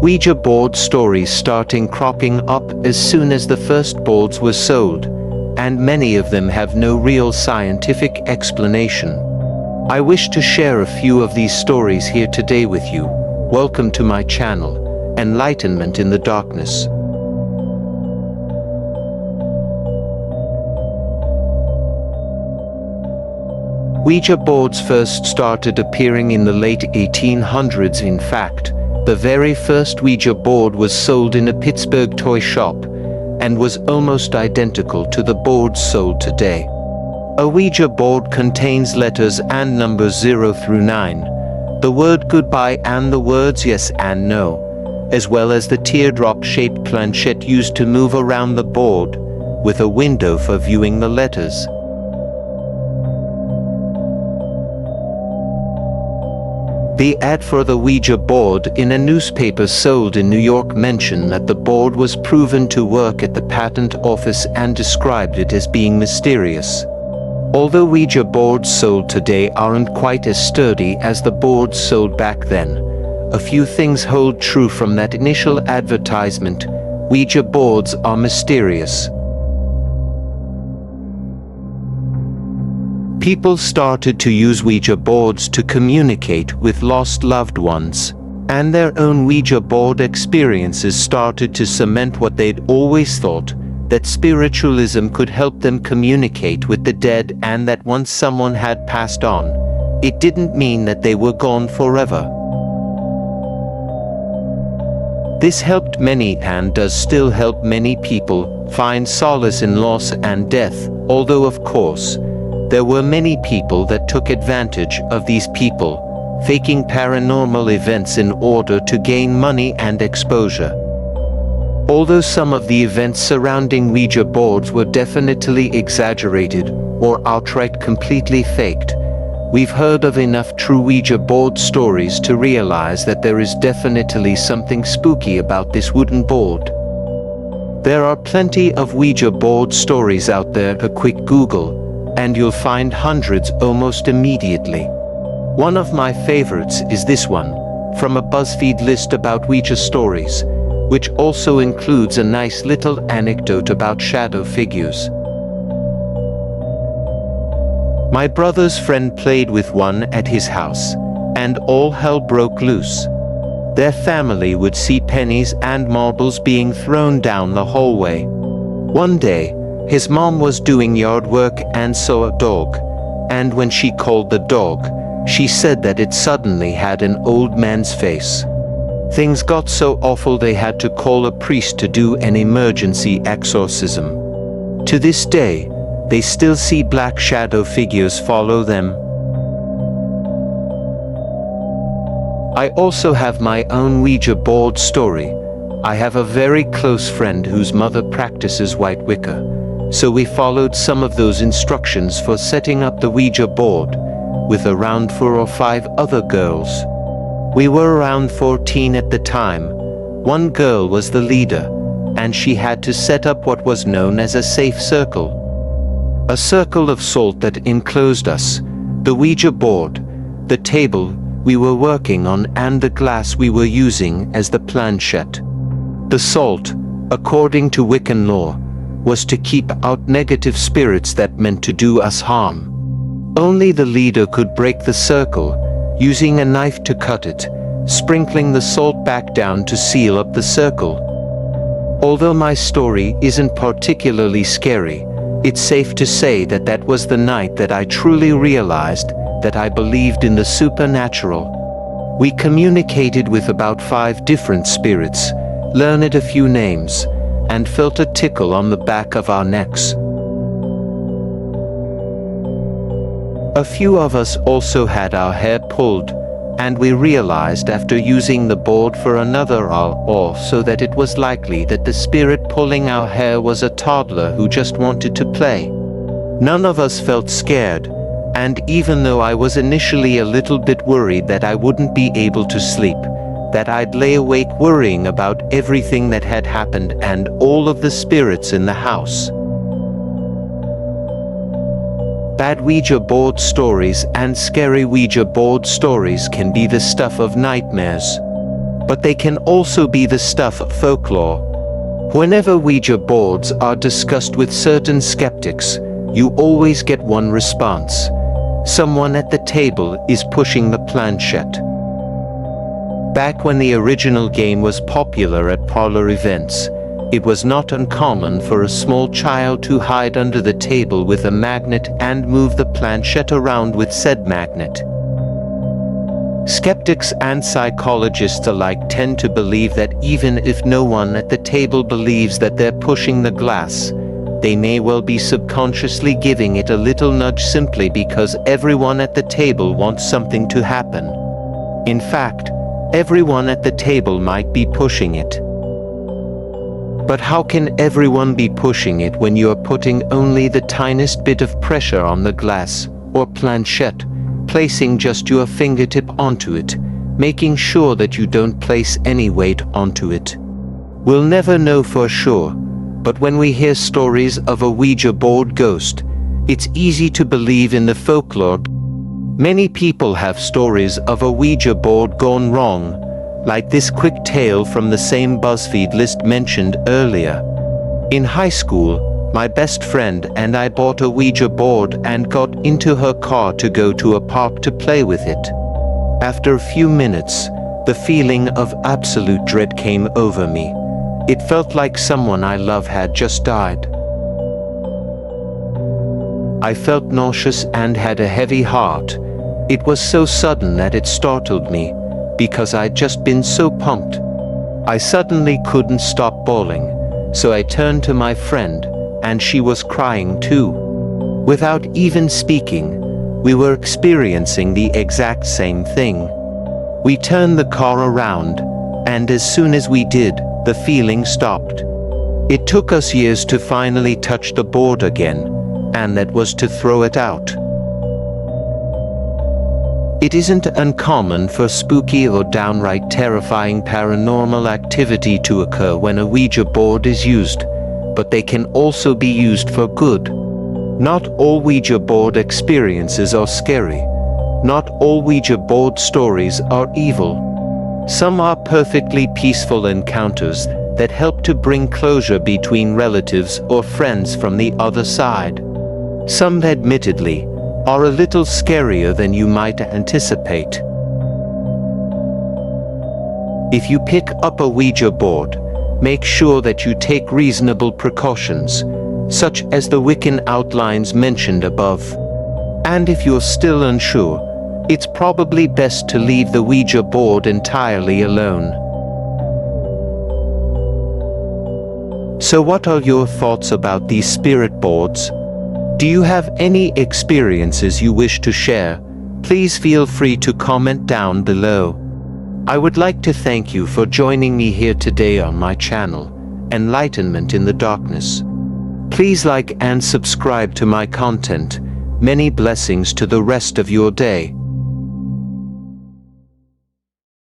Ouija board stories starting cropping up as soon as the first boards were sold, and many of them have no real scientific explanation. I wish to share a few of these stories here today with you. Welcome to my channel, Enlightenment in the Darkness. Ouija boards first started appearing in the late 1800s. In fact, the very first Ouija board was sold in a Pittsburgh toy shop, and was almost identical to the boards sold today. A Ouija board contains letters and numbers 0 through 9, the word goodbye and the words yes and no, as well as the teardrop-shaped planchette used to move around the board, with a window for viewing the letters. The ad for the Ouija board in a newspaper sold in New York mentioned that the board was proven to work at the patent office and described it as being mysterious. Although Ouija boards sold today aren't quite as sturdy as the boards sold back then, a few things hold true from that initial advertisement. Ouija boards are mysterious. People started to use Ouija boards to communicate with lost loved ones, and their own Ouija board experiences started to cement what they'd always thought, that spiritualism could help them communicate with the dead, and that once someone had passed on, it didn't mean that they were gone forever. This helped many and does still help many people find solace in loss and death, although of course, there were many people that took advantage of these people, faking paranormal events in order to gain money and exposure. Although some of the events surrounding Ouija boards were definitely exaggerated or outright completely faked, we've heard of enough true Ouija board stories to realize that there is definitely something spooky about this wooden board. There are plenty of Ouija board stories out there. A quick Google, and you'll find hundreds almost immediately. One of my favorites is this one, from a BuzzFeed list about Ouija stories, which also includes a nice little anecdote about shadow figures. My brother's friend played with one at his house, and all hell broke loose. Their family would see pennies and marbles being thrown down the hallway. One day, his mom was doing yard work and saw a dog, and when she called the dog, she said that it suddenly had an old man's face. Things got so awful they had to call a priest to do an emergency exorcism. To this day, they still see black shadow figures follow them. I also have my own Ouija board story. I have a very close friend whose mother practices White Wicca. So we followed some of those instructions for setting up the Ouija board, with around 4 or 5 other girls. We were around 14 at the time. One girl was the leader, and she had to set up what was known as a safe circle. A circle of salt that enclosed us, the Ouija board, the table we were working on, and the glass we were using as the planchette. The salt, according to Wiccan law, was to keep out negative spirits that meant to do us harm. Only the leader could break the circle, using a knife to cut it, sprinkling the salt back down to seal up the circle. Although my story isn't particularly scary, it's safe to say that that was the night that I truly realized that I believed in the supernatural. We communicated with about 5 different spirits, learned a few names, and felt a tickle on the back of our necks. A few of us also had our hair pulled, and we realized after using the board for another hour or so that it was likely that the spirit pulling our hair was a toddler who just wanted to play. None of us felt scared, and even though I was initially a little bit worried that I wouldn't be able to sleep, that I'd lay awake worrying about everything that had happened and all of the spirits in the house. Bad Ouija board stories and scary Ouija board stories can be the stuff of nightmares. but they can also be the stuff of folklore. Whenever Ouija boards are discussed with certain skeptics, you always get one response. Someone at the table is pushing the planchette. Back when the original game was popular at parlor events, it was not uncommon for a small child to hide under the table with a magnet and move the planchette around with said magnet. Skeptics and psychologists alike tend to believe that even if no one at the table believes that they're pushing the glass, they may well be subconsciously giving it a little nudge simply because everyone at the table wants something to happen. In fact, everyone at the table might be pushing it. But how can everyone be pushing it when you are putting only the tiniest bit of pressure on the glass or planchette, placing just your fingertip onto it, making sure that you don't place any weight onto it? We'll never know for sure, but when we hear stories of a Ouija board ghost, it's easy to believe in the folklore. Many people have stories of a Ouija board gone wrong, like this quick tale from the same BuzzFeed list mentioned earlier. In high school, my best friend and I bought a Ouija board and got into her car to go to a park to play with it. After a few minutes, the feeling of absolute dread came over me. It felt like someone I love had just died. I felt nauseous and had a heavy heart. It was so sudden that it startled me, because I'd just been so pumped. I suddenly couldn't stop bawling, so I turned to my friend, and she was crying too. Without even speaking, we were experiencing the exact same thing. We turned the car around, and as soon as we did, the feeling stopped. It took us years to finally touch the board again, and that was to throw it out. It isn't uncommon for spooky or downright terrifying paranormal activity to occur when a Ouija board is used, but they can also be used for good. Not all Ouija board experiences are scary. Not all Ouija board stories are evil. Some are perfectly peaceful encounters that help to bring closure between relatives or friends from the other side. Some, admittedly, are a little scarier than you might anticipate. If you pick up a Ouija board, make sure that you take reasonable precautions, such as the Wiccan outlines mentioned above. And if you're still unsure, it's probably best to leave the Ouija board entirely alone. So what are your thoughts about these spirit boards? Do you have any experiences you wish to share? Please feel free to comment down below. I would like to thank you for joining me here today on my channel, Enlightenment in the Darkness. Please like and subscribe to my content. Many blessings to the rest of your day.